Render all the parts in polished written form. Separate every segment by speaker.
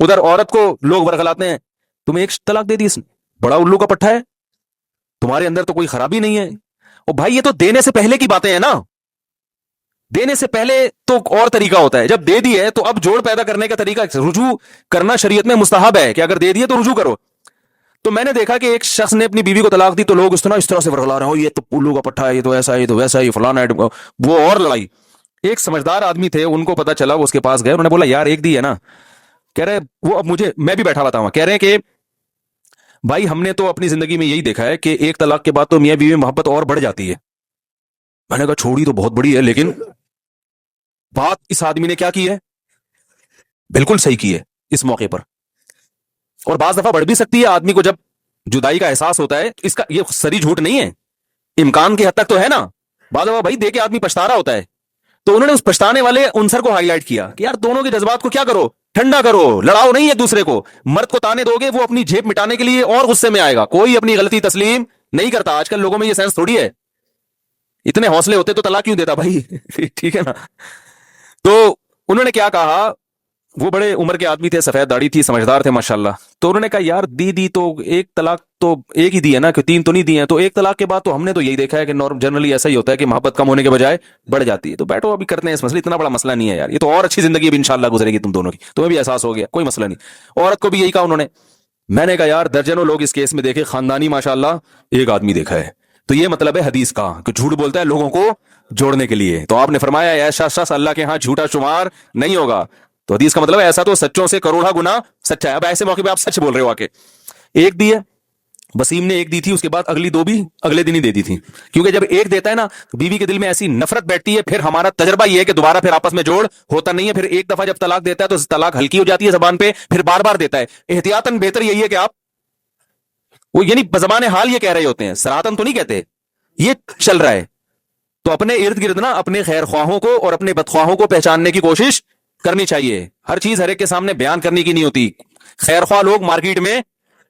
Speaker 1: ادھر عورت کو لوگ ورغلاتے ہیں تمہیں ایک طلاق دے دی اس نے, بڑا الو کا پٹھا ہے, تمہارے اندر تو کوئی خرابی نہیں ہے. اور بھائی یہ تو دینے سے پہلے کی باتیں ہیں نا, دینے سے پہلے تو اور طریقہ ہوتا ہے, جب دے دی ہے تو اب جوڑ پیدا کرنے کا طریقہ رجوع کرنا شریعت میں مستحب ہے کہ اگر دے دیے تو رجوع کرو. تو میں نے دیکھا کہ ایک شخص نے اپنی بیوی کو طلاق دی تو لوگ اس طرح سے ورغلا رہے ہو, یہ تو الو کا پٹھا ہے, یہ تو ایسا ہے, یہ تو ویسا ہے, فلانا ہے, وہ اور لڑائی. ایک سمجھدار آدمی تھے, ان کو پتا چلا, وہ اس کے پاس گئے, انہوں نے بولا یار ایک دی ہے نا, کہہ رہے وہ اب مجھے, میں بھی بیٹھا ہوا تھا, کہہ رہے ہیں کہ بھائی ہم نے تو اپنی زندگی میں یہی دیکھا ہے کہ ایک طلاق کے بعد تو میاں بیوی میں محبت اور بڑھ جاتی ہے. میں نے کہا چھوڑی تو بہت بڑی ہے, لیکن بات اس آدمی نے کیا کی ہے, بالکل صحیح کی ہے اس موقع پر. اور بعض دفعہ بڑھ بھی سکتی ہے, آدمی کو جب جدائی کا احساس ہوتا ہے, اس کا یہ سری جھوٹ نہیں ہے, امکان کی حد تک تو ہے نا, بعض دفعہ بھائی دے کے آدمی پچھتا رہا ہوتا ہے. تو انہوں نے اس پچھتانے والے عنصر کو ہائی لائٹ کیا کہ یار دونوں کے جذبات کو کیا کرو, ٹھنڈا کرو, لڑاؤ نہیں ایک دوسرے کو. مرد کو تانے دو گے وہ اپنی جیب مٹانے کے لیے اور غصے میں آئے گا, کوئی اپنی غلطی تسلیم نہیں کرتا. آج کل لوگوں میں یہ سینس تھوڑی ہے, اتنے حوصلے ہوتے تو طلاق کیوں دیتا بھائی ٹھیک ہے نا. تو انہوں نے کیا کہا, وہ بڑے عمر کے آدمی تھے, سفید داڑھی تھی, سمجھدار تھے ماشاءاللہ. تو انہوں نے کہا یار دی تو ایک طلاق تو ایک ہی دی ہے نا, کہ تین تو نہیں دی ہیں, تو ایک طلاق کے بعد تو ہم نے تو یہی دیکھا ہے کہ جنرلی ایسا ہی ہوتا ہے کہ محبت کم ہونے کے بجائے بڑھ جاتی ہے. تو بیٹھو ابھی کرتے ہیں اس مسئلے, اتنا بڑا مسئلہ نہیں ہے یار, یہ تو اور اچھی زندگی بھی انشاءاللہ گزرے گی تم دونوں کی, تمہیں بھی احساس ہو گیا, کوئی مسئلہ نہیں. عورت کو بھی یہی کہا انہوں نے. میں نے کہا یار درجنوں لوگ اس کیس میں دیکھے, خاندانی ماشاءاللہ ایک آدمی دیکھا ہے. تو یہ مطلب ہے حدیث کا کہ جھوٹ بولتا ہے لوگوں کو جوڑنے کے لیے. تو آپ نے فرمایا ایسا شخص اللہ کے ہاں جھوٹا شمار نہیں ہوگا. تو حدیث کا مطلب ہے ایسا تو سچوں سے کروڑا گنا سچا ہے. اب ایسے موقع پہ آپ سچ بول رہے ہو آ کے. ایک دی ہے, وسیم نے ایک دی تھی, اس کے بعد اگلی دو بھی اگلے دن ہی دے دی تھی, کیونکہ جب ایک دیتا ہے نا بیوی کے دل میں ایسی نفرت بیٹھتی ہے. پھر ہمارا تجربہ یہ ہے کہ دوبارہ پھر آپس میں جوڑ ہوتا نہیں ہے. پھر ایک دفعہ جب طلاق دیتا ہے تو طلاق ہلکی ہو جاتی ہے زبان پہ, پھر بار بار دیتا ہے. احتیاطاً بہتر یہی ہے کہ آپ وہ یعنی بزبان حال یہ کہہ رہے ہوتے ہیں, سراتن تو نہیں کہتے, یہ چل رہا ہے. تو اپنے ارد گرد نا اپنے خیر خواہوں کو اور اپنے بدخواہوں کو پہچاننے کی کوشش کرنی چاہیے. ہر چیز ہر ایک کے سامنے بیان کرنے کی نہیں ہوتی. خیر خواہ لوگ مارکیٹ میں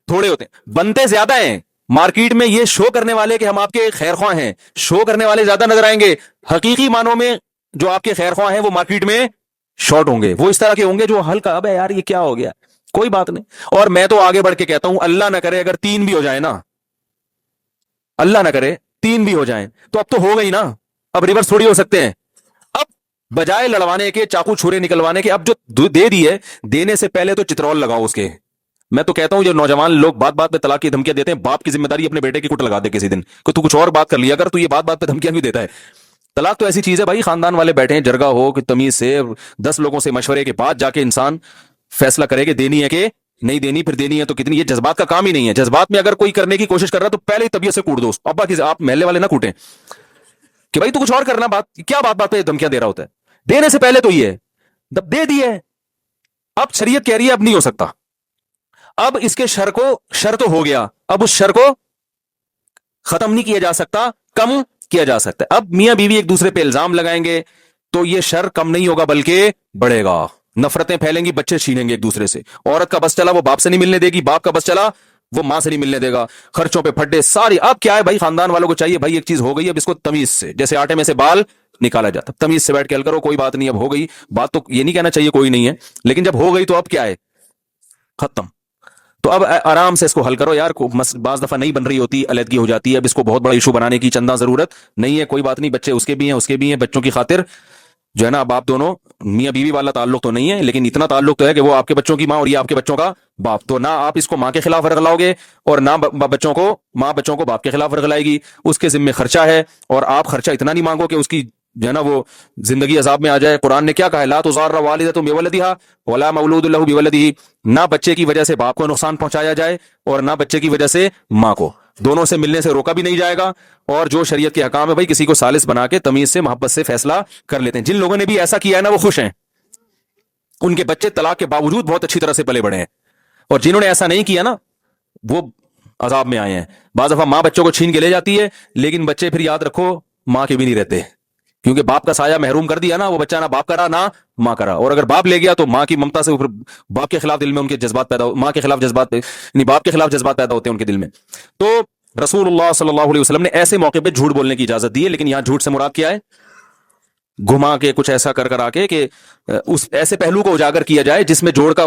Speaker 1: تھوڑے ہوتے ہیں, بنتے زیادہ ہیں. مارکیٹ میں یہ شو کرنے والے کہ ہم آپ کے خیر خواہ ہیں, شو کرنے والے زیادہ نظر آئیں گے. حقیقی معنوں میں جو آپ کے خیر خواہ ہیں وہ مارکیٹ میں شارٹ ہوں گے, وہ اس طرح کے ہوں گے جو ہلکا اب یار یہ کیا ہو گیا, کوئی بات نہیں. اور میں تو آگے بڑھ کے کہتا ہوں اللہ نہ کرے اگر 3 بھی ہو جائے نا, اللہ نہ کرے 3 بھی ہو جائیں تو اب تو ہو گئی نا, اب ریورس تھوڑی ہو سکتے ہیں. اب بجائے لڑوانے کے, چاقو چھرے نکلوانے کے, اب جو دے دی ہے دینے سے پہلے تو چترول لگاؤ اس کے. میں تو کہتا ہوں جو نوجوان لوگ بات بات پہ طلاق کی دھمکیاں دیتے ہیں, باپ کی ذمہ داری اپنے بیٹے کی کٹ لگا دے کسی دن کہ تو کچھ اور بات کر لیا کر, تو یہ بات بات پہ دھمکیاں کیوں دیتا ہے. طلاق تو ایسی چیز ہے بھائی, خاندان والے بیٹھے ہیں, جرگہ ہو کہ تمیز سے 10 لوگوں سے مشورے کے بعد جا کے انسان فیصلہ کرے کہ دینی ہے کہ نہیں دینی, پھر دینی ہے تو کتنی. یہ جذبات کا کام ہی نہیں ہے. جذبات میں اگر کوئی کرنے کی کوشش کر رہا تو پہلے ہی طبیعت سے کوٹ دو. ابا کی آپ محلے والے نہ کوٹیں کہ بھائی تو کچھ اور کرنا, بات کیا بات بات پہ دھمکیاں دے رہا ہوتا ہے. دینے سے پہلے تو یہ ہے, جب دے دی ہے اب شریعت کہہ رہی ہے اب نہیں ہو سکتا. اب اس کے شر تو ہو گیا, اب اس شر کو ختم نہیں کیا جا سکتا, کم کیا جا سکتا ہے. اب میاں بیوی ایک دوسرے پہ الزام لگائیں گے تو یہ شر کم نہیں ہوگا بلکہ بڑھے گا. نفرتیں پھیلیں گی, بچے چھینیں گے ایک دوسرے سے. عورت کا بس چلا وہ باپ سے نہیں ملنے دے گی, باپ کا بس چلا وہ ماں سے نہیں ملنے دے گا. خرچوں پہ پھڈے ساری. اب کیا ہے بھائی, خاندان والوں کو چاہیے بھائی ایک چیز ہو گئی, اب اس کو تمیز سے, جیسے آٹے میں سے بال نکالا جاتا, تمیز سے بیٹھ کے حل کرو, کوئی بات نہیں, اب ہو گئی بات. تو یہ نہیں کہنا چاہیے کوئی نہیں ہے, لیکن جب ہو گئی تو اب کیا ہے, ختم. تو اب آرام سے اس کو حل کرو یار. بعض دفعہ نہیں بن رہی ہوتی, علیحدگی ہو جاتی ہے. اب اس کو بہت بڑا ایشو بنانے کی چندہ ضرورت نہیں ہے, کوئی بات نہیں. بچے اس کے بھی ہیں, بچوں کی خاطر جو ہے نا, اب آپ دونوں میاں بیوی والا تعلق تو نہیں ہے, لیکن اتنا تعلق تو ہے کہ وہ آپ کے بچوں کی ماں اور یہ آپ کے بچوں کا باپ. تو نہ آپ اس کو ماں کے خلاف ورغلاؤ گے اور نہ ماں بچوں کو باپ کے خلاف ورغلائے گی. اس کے ذمہ خرچہ ہے, اور آپ خرچہ اتنا نہیں مانگو کہ اس کی جو ہے نا وہ زندگی عذاب میں آ جائے. قرآن نے کیا کہا ہے, لا تضار والدۃ بولدہا ولا مولود لہ بولدہ. نہ بچے کی وجہ سے باپ کو نقصان پہنچایا جائے اور نہ بچے کی وجہ سے ماں کو. دونوں سے ملنے سے روکا بھی نہیں جائے گا. اور جو شریعت کے حکام ہے بھائی, کسی کو ثالث بنا کے تمیز سے محبت سے فیصلہ کر لیتے ہیں. جن لوگوں نے بھی ایسا کیا ہے نا وہ خوش ہیں, ان کے بچے طلاق کے باوجود بہت اچھی طرح سے پلے بڑھے ہیں. اور جنہوں نے ایسا نہیں کیا نا وہ عذاب میں آئے ہیں. بعض دفعہ ماں بچوں کو چھین کے لے جاتی ہے, لیکن بچے پھر یاد رکھو ماں کے بھی نہیں رہتے, کیونکہ باپ کا سایہ محروم کر دیا نا, وہ بچہ نہ باپ کرا نہ ماں کرا. اور اگر باپ لے گیا تو ماں کی ممتا سے اوپر باپ کے خلاف دل میں ان کے جذبات پیدا ہو, ماں کے خلاف جذبات یعنی باپ کے خلاف جذبات پیدا ہوتے ہیں ان کے دل میں. تو رسول اللہ صلی اللہ علیہ وسلم نے ایسے موقع پہ جھوٹ بولنے کی اجازت دی ہے, لیکن یہاں جھوٹ سے مراد کیا ہے, گھما کے کچھ ایسا کر آ کے کہ اس ایسے پہلو کو اجاگر کیا جائے جس میں جوڑ کا